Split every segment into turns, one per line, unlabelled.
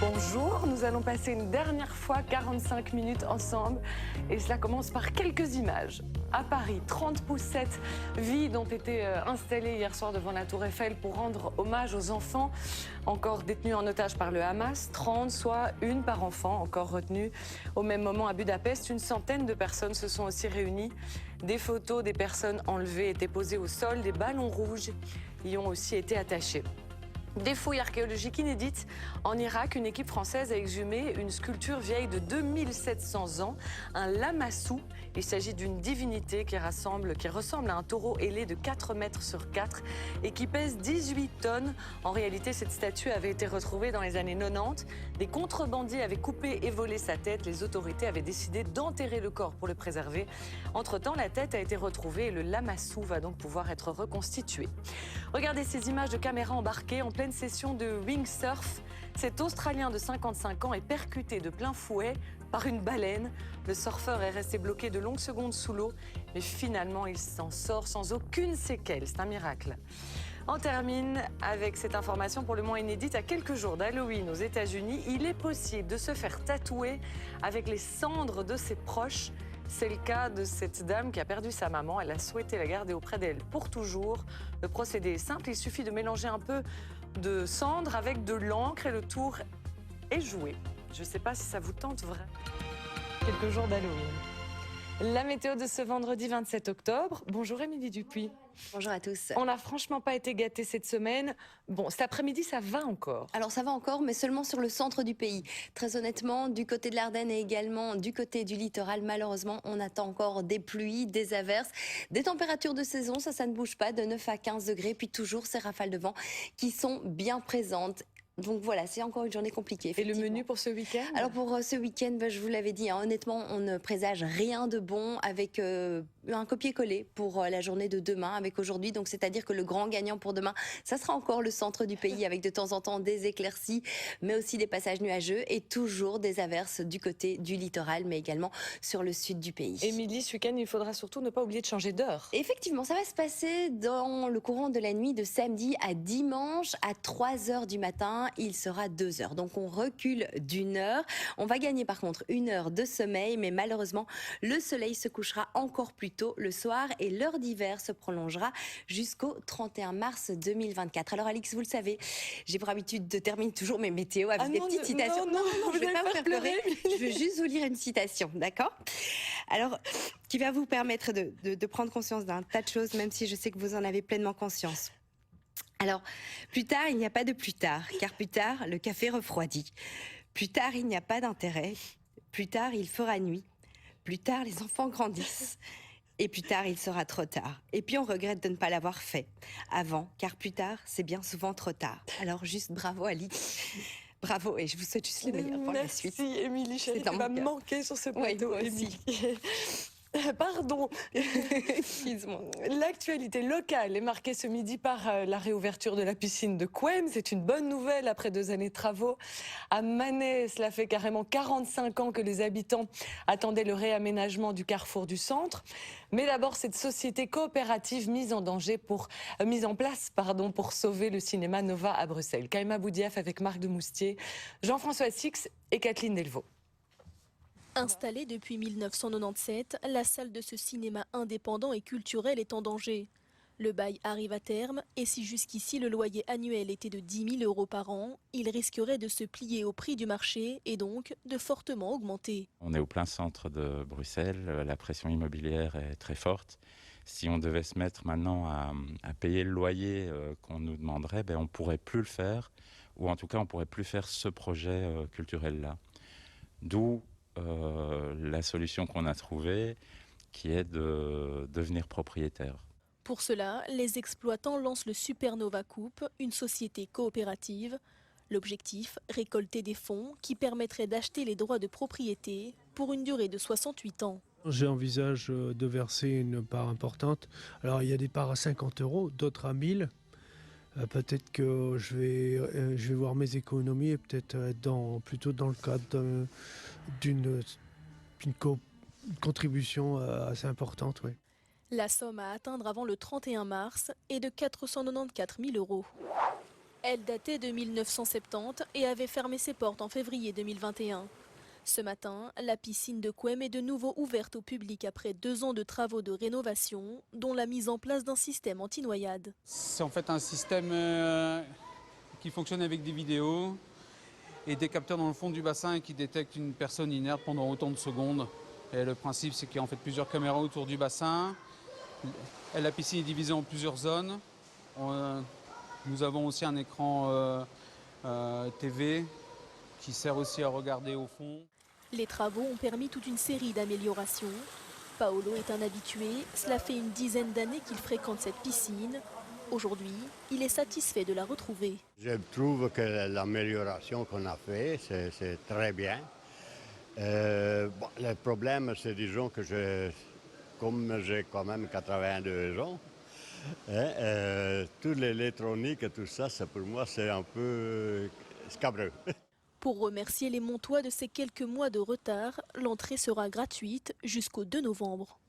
Bonjour, nous allons passer une dernière fois 45 minutes ensemble et cela commence par quelques images. À Paris, 30 poussettes vides ont été installées hier soir devant la Tour Eiffel pour rendre hommage aux enfants encore détenus en otage par le Hamas. 30, soit une par enfant, encore retenue. Au même moment à Budapest, une centaine de personnes se sont aussi réunies. Des photos des personnes enlevées étaient posées au sol, des ballons rouges y ont aussi été attachés. Des fouilles archéologiques inédites. En Irak, une équipe française a exhumé une sculpture vieille de 2700 ans, un lamassou. Il s'agit d'une divinité qui ressemble à un taureau ailé de 4 mètres sur 4 et qui pèse 18 tonnes. En réalité, cette statue avait été retrouvée dans les années 90. Des contrebandiers avaient coupé et volé sa tête. Les autorités avaient décidé d'enterrer le corps pour le préserver. Entre-temps, la tête a été retrouvée et le lamassou va donc pouvoir être reconstitué. Regardez ces images de caméras embarquées en pleine session de windsurf. Cet Australien de 55 ans est percuté de plein fouet par une baleine. Le surfeur est resté bloqué de longues secondes sous l'eau, mais finalement il s'en sort sans aucune séquelle. C'est un miracle. On termine avec cette information pour le moins inédite. À quelques jours d'Halloween aux États-Unis, il est possible de se faire tatouer avec les cendres de ses proches. C'est le cas de cette dame qui a perdu sa maman. Elle a souhaité la garder auprès d'elle pour toujours. Le procédé est simple, il suffit de mélanger un peu de cendre avec de l'encre et le tour est joué. Je ne sais pas si ça vous tente vraiment. Quelques jours d'Halloween. La météo de ce vendredi 27 octobre. Bonjour Émilie Dupuis.
Bonjour à tous.
On n'a franchement pas été gâtés cette semaine. Bon, cet après-midi, ça va encore.
Alors ça va encore, mais seulement sur le centre du pays. Très honnêtement, du côté de l'Ardenne et également du côté du littoral, malheureusement, on attend encore des pluies, des averses, des températures de saison. Ça ne bouge pas, de 9 à 15 degrés. Puis toujours ces rafales de vent qui sont bien présentes. Donc voilà, c'est encore une journée compliquée.
Et le menu pour ce week-end?
Alors pour ce week-end, je vous l'avais dit, honnêtement, on ne présage rien de bon avec un copier-coller pour la journée de demain avec aujourd'hui. Donc c'est-à-dire que le grand gagnant pour demain, ça sera encore le centre du pays avec de temps en temps des éclaircies, mais aussi des passages nuageux et toujours des averses du côté du littoral, mais également sur le sud du pays.
Émilie, ce week-end, il faudra surtout ne pas oublier de changer d'heure.
Effectivement, ça va se passer dans le courant de la nuit de samedi à dimanche à 3h du matin. Il sera 2h. Donc on recule d'une heure. On va gagner par contre une heure de sommeil, mais malheureusement, le soleil se couchera encore plus tôt le soir et l'heure d'hiver se prolongera jusqu'au 31 mars 2024. Alors Alix, vous le savez, j'ai pour habitude de terminer toujours mes météos avec des petites citations.
Non,
je ne vais pas vous faire pleurer. Je veux juste vous lire une citation, d'accord? Alors, qui va vous permettre de prendre conscience d'un tas de choses, même si je sais que vous en avez pleinement conscience. Alors, plus tard, il n'y a pas de plus tard, car plus tard, le café refroidit. Plus tard, il n'y a pas d'intérêt. Plus tard, il fera nuit. Plus tard, les enfants grandissent. Et plus tard, il sera trop tard. Et puis, on regrette de ne pas l'avoir fait avant, car plus tard, c'est bien souvent trop tard. Alors, juste bravo, Ali. Bravo, et je vous souhaite juste le meilleur pour la suite.
Merci, Émilie, chérie, tu vas me manquer sur ce plateau,
oui,
Émilie. Pardon,
Excuse-moi.
L'actualité locale est marquée ce midi par la réouverture de la piscine de Couëme. C'est une bonne nouvelle après 2 années de travaux. À Manet, cela fait carrément 45 ans que les habitants attendaient le réaménagement du carrefour du centre. Mais d'abord, cette société coopérative mise en place pour sauver le cinéma Nova à Bruxelles. Kaima Boudiaf avec Marc de Moustier, Jean-François Six et Kathleen Delvaux.
Installée depuis 1997, la salle de ce cinéma indépendant et culturel est en danger. Le bail arrive à terme et si jusqu'ici le loyer annuel était de 10 000 € par an, il risquerait de se plier au prix du marché et donc de fortement augmenter.
On est au plein centre de Bruxelles, la pression immobilière est très forte. Si on devait se mettre maintenant à payer le loyer qu'on nous demanderait, on ne pourrait plus le faire, ou en tout cas on ne pourrait plus faire ce projet culturel-là. D'où la solution qu'on a trouvée, qui est de devenir propriétaire.
Pour cela, les exploitants lancent le Supernova Coupe, une société coopérative. L'objectif, récolter des fonds qui permettraient d'acheter les droits de propriété pour une durée de 68 ans.
J'envisage de verser une part importante. Alors il y a des parts à 50 €, d'autres à 1000 €. Peut-être que je vais voir mes économies et peut-être être plutôt dans le cadre d'une contribution assez importante. Oui.
La somme à atteindre avant le 31 mars est de 494 000 €. Elle datait de 1970 et avait fermé ses portes en février 2021. Ce matin, la piscine de Couem est de nouveau ouverte au public après 2 ans de travaux de rénovation, dont la mise en place d'un système anti-noyade.
C'est en fait un système qui fonctionne avec des vidéos et des capteurs dans le fond du bassin qui détectent une personne inerte pendant autant de secondes. Et le principe, c'est qu'il y a en fait plusieurs caméras autour du bassin. La piscine est divisée en plusieurs zones. Nous avons aussi un écran TV qui sert aussi à regarder au fond.
Les travaux ont permis toute une série d'améliorations. Paolo est un habitué, cela fait une dizaine d'années qu'il fréquente cette piscine. Aujourd'hui, il est satisfait de la retrouver.
Je trouve que l'amélioration qu'on a fait, c'est très bien. Le problème, c'est disons que comme j'ai quand même 82 ans, toute l'électronique et tout ça, pour moi, c'est un peu scabreux.
Pour remercier les Montois de ces quelques mois de retard, l'entrée sera gratuite jusqu'au 2 novembre.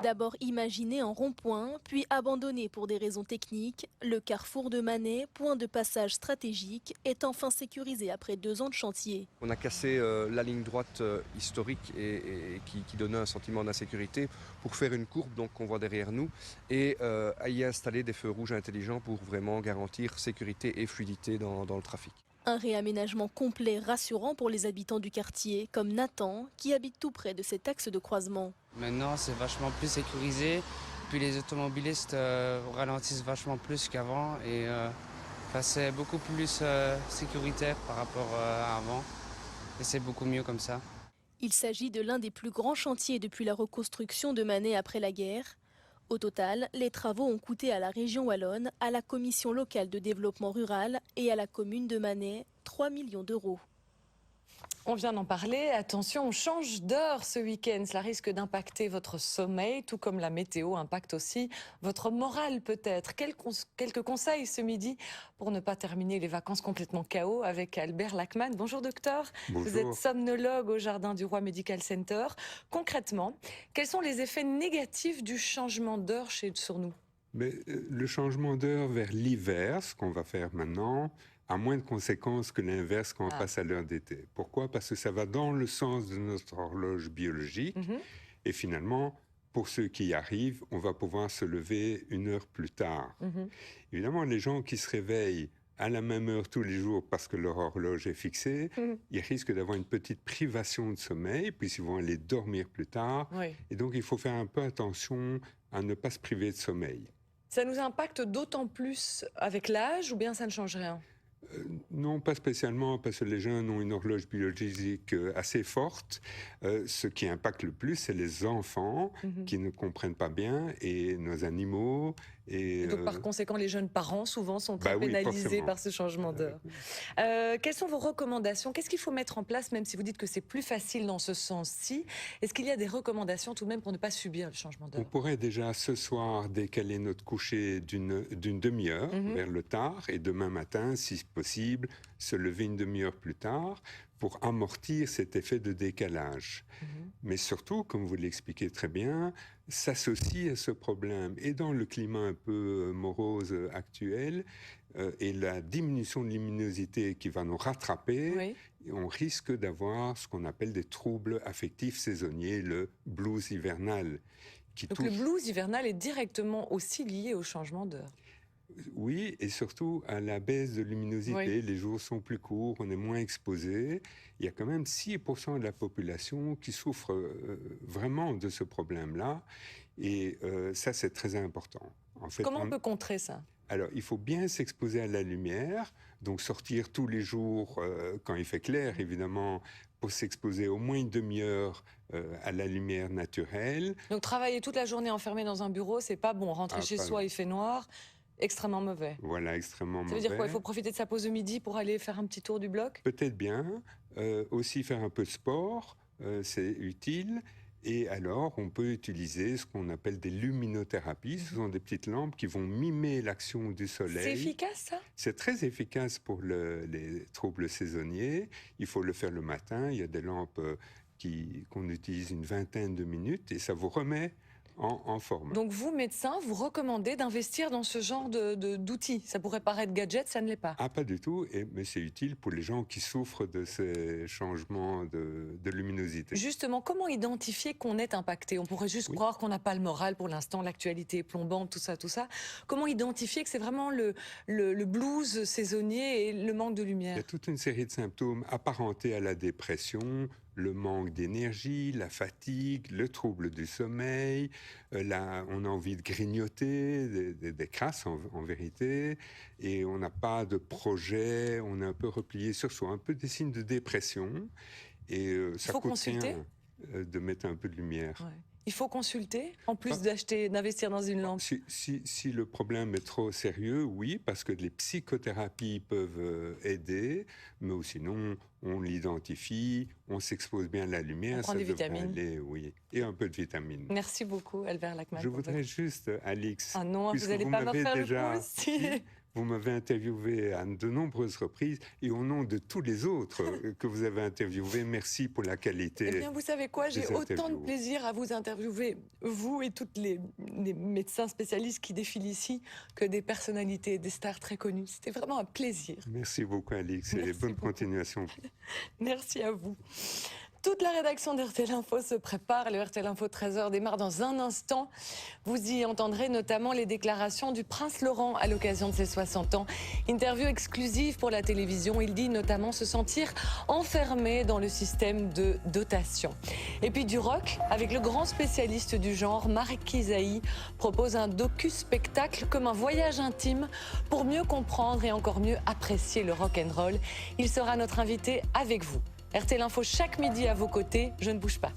D'abord imaginé en rond-point, puis abandonné pour des raisons techniques, le carrefour de Manet, point de passage stratégique, est enfin sécurisé après 2 ans de chantier.
On a cassé la ligne droite historique et qui donnait un sentiment d'insécurité pour faire une courbe donc qu'on voit derrière nous et à y installer des feux rouges intelligents pour vraiment garantir sécurité et fluidité dans le trafic.
Un réaménagement complet rassurant pour les habitants du quartier, comme Nathan, qui habite tout près de cet axe de croisement.
Maintenant, c'est vachement plus sécurisé. Puis les automobilistes ralentissent vachement plus qu'avant. Et c'est beaucoup plus sécuritaire par rapport à avant. Et c'est beaucoup mieux comme ça.
Il s'agit de l'un des plus grands chantiers depuis la reconstruction de Manet après la guerre. Au total, les travaux ont coûté à la région wallonne, à la Commission locale de développement rural et à la commune de Manet 3 millions d'euros.
On vient d'en parler. Attention, on change d'heure ce week-end. Cela risque d'impacter votre sommeil, tout comme la météo impacte aussi votre morale peut-être. Quelques conseils ce midi pour ne pas terminer les vacances complètement chaos avec Albert Lachmann. Bonjour docteur.
Bonjour.
Vous êtes somnologue au Jardin du Roi Medical Center. Concrètement, quels sont les effets négatifs du changement d'heure sur nous ?
Mais, le changement d'heure vers l'hiver, ce qu'on va faire maintenant, a moins de conséquences que l'inverse quand on passe à l'heure d'été. Pourquoi ? Parce que ça va dans le sens de notre horloge biologique. Et finalement, pour ceux qui y arrivent, on va pouvoir se lever 1 heure plus tard. Évidemment, les gens qui se réveillent à la même heure tous les jours parce que leur horloge est fixée, ils risquent d'avoir une petite privation de sommeil, puis ils vont aller dormir plus tard. Et donc, il faut faire un peu attention à ne pas se priver de sommeil.
Ça nous impacte d'autant plus avec l'âge ou bien ça ne change rien ?
Non, pas spécialement, parce que les jeunes ont une horloge biologique assez forte. Ce qui impacte le plus, c'est les enfants qui ne comprennent pas bien et nos animaux. Et
donc, par conséquent, les jeunes parents, souvent, sont très pénalisés
forcément
par ce changement d'heure. Quelles sont vos recommandations ? Qu'est-ce qu'il faut mettre en place, même si vous dites que c'est plus facile dans ce sens-ci ? Est-ce qu'il y a des recommandations tout de même pour ne pas subir le changement d'heure ?
On pourrait déjà ce soir décaler notre coucher d'une demi-heure vers le tard et demain matin, si possible, se lever 1 demi-heure plus tard pour amortir cet effet de décalage. Mais surtout, comme vous l'expliquez très bien, s'associe à ce problème et dans le climat un peu morose actuel et la diminution de luminosité qui va nous rattraper, on risque d'avoir ce qu'on appelle des troubles affectifs saisonniers, le blues hivernal.
Donc le blues hivernal est directement aussi lié au changement d'heure.
Oui, et surtout à la baisse de luminosité. Les jours sont plus courts, on est moins exposé. Il y a quand même 6% de la population qui souffre vraiment de ce problème-là. Et ça, c'est très important. En fait,
comment on peut contrer ça ?
Alors, il faut bien s'exposer à la lumière, donc sortir tous les jours quand il fait clair, évidemment, pour s'exposer au moins 1 demi-heure à la lumière naturelle.
Donc travailler toute la journée enfermé dans un bureau, c'est pas bon. Rentrer chez soi, il fait noir. Extrêmement mauvais.
Voilà, extrêmement mauvais.
Ça veut dire quoi ? Il faut profiter de sa pause de midi pour aller faire un petit tour du bloc ?
Peut-être bien. Aussi faire un peu de sport, c'est utile. Et alors, on peut utiliser ce qu'on appelle des luminothérapies. Ce sont des petites lampes qui vont mimer l'action du soleil.
C'est efficace, ça ?
C'est très efficace pour les troubles saisonniers. Il faut le faire le matin. Il y a des lampes qu'on utilise une vingtaine de minutes et ça vous remet en forme.
Donc vous, médecin, vous recommandez d'investir dans ce genre d'outils. Ça pourrait paraître gadget, ça ne l'est pas.
Ah, pas du tout, mais c'est utile pour les gens qui souffrent de ces changements de luminosité.
Justement, comment identifier qu'on est impacté? On pourrait juste croire qu'on n'a pas le moral pour l'instant, l'actualité est plombante, tout ça. Comment identifier que c'est vraiment le blues saisonnier et le manque de lumière?
Il y a toute une série de symptômes apparentés à la dépression, le manque d'énergie, la fatigue, le trouble du sommeil, on a envie de grignoter, des crasses en vérité, et on n'a pas de projet, on est un peu replié sur soi, un peu des signes de dépression, et ça coûte rien de mettre un peu de lumière.
Ouais. Il faut consulter, en plus d'investir dans une lampe.
Si le problème est trop sérieux, oui, parce que les psychothérapies peuvent aider, mais sinon, on l'identifie, on s'expose bien à la lumière,
on prend des vitamines.
Oui, et un peu de vitamines.
Merci beaucoup, Albert Lachmann.
Je voudrais juste, Alix...
Ah non, vous n'allez pas me faire le pouce.
Vous m'avez interviewé à de nombreuses reprises et au nom de tous les autres que vous avez interviewés, merci pour la qualité.
Eh bien, vous savez quoi, j'ai autant de plaisir à vous interviewer, vous et tous les médecins spécialistes qui défilent ici, que des personnalités, des stars très connues. C'était vraiment un plaisir.
Merci beaucoup, Alix, et bonne continuation.
Merci à vous. Toute la rédaction d'RTL Info se prépare. Le RTL Info 13h démarre dans un instant. Vous y entendrez notamment les déclarations du prince Laurent à l'occasion de ses 60 ans. Interview exclusive pour la télévision. Il dit notamment se sentir enfermé dans le système de dotation. Et puis du rock, avec le grand spécialiste du genre, Marc Kisaï, propose un docu-spectacle comme un voyage intime pour mieux comprendre et encore mieux apprécier le rock'n'roll. Il sera notre invité avec vous. RTL Info chaque midi à vos côtés, je ne bouge pas.